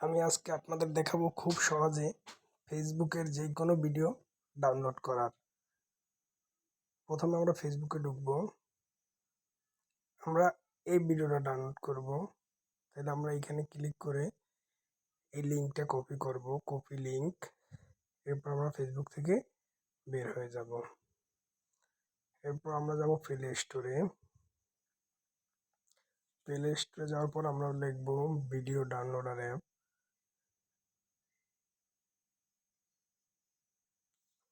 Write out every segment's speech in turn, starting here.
আমি আজকে আপনাদের দেখাবো খুব সহজে ফেসবুকের যে কোনো ভিডিও ডাউনলোড করার। প্রথমে আমরা ফেসবুকে ঢুকবো, আমরা এই ভিডিওটা ডাউনলোড করব। তাহলে আমরা এখানে ক্লিক করে এই লিঙ্কটা কপি করব, কপি লিঙ্ক। এরপর আমরা ফেসবুক থেকে বের হয়ে যাব। এরপর আমরা যাব প্লে স্টোরে। প্লে স্টোরে যাওয়ার পর আমরা লিখব video downloader app.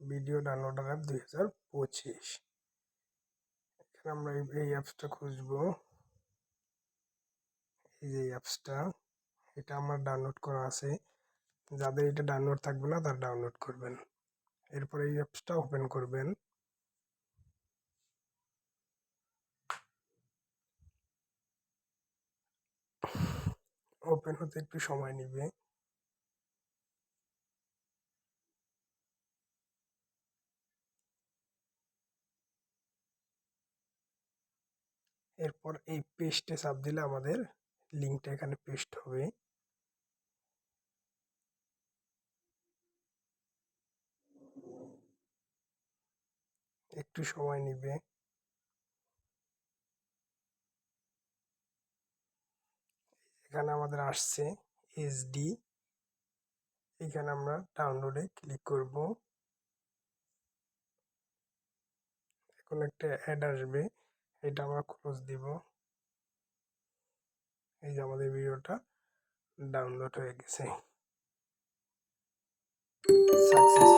Video downloader app 2025। এখানে আমরা এই অ্যাপসটা খুঁজবো। এই যে অ্যাপসটা, এটা আমার ডাউনলোড করা আছে। যাদের এটা ডাউনলোড থাকবে না তারা ডাউনলোড করবেন। এরপর এই অ্যাপসটা ওপেন করবেন। ওপেন হতে একটু সময় নেবে। এরপর এই পেস্টে চাপ দিলে আমাদের লিঙ্কটা এখানে পেস্ট হবে। একটু সময় নেবে। এখানে আমাদের আসছে এইচডি। এখানে আমরা ডাউনলোডে ক্লিক করব। এখন একটা অ্যাড আসবে, এটা আমরা ক্লোজ দিব। এই যে আমাদের ভিডিওটা ডাউনলোড হয়ে গেছে সাকসেসফুল।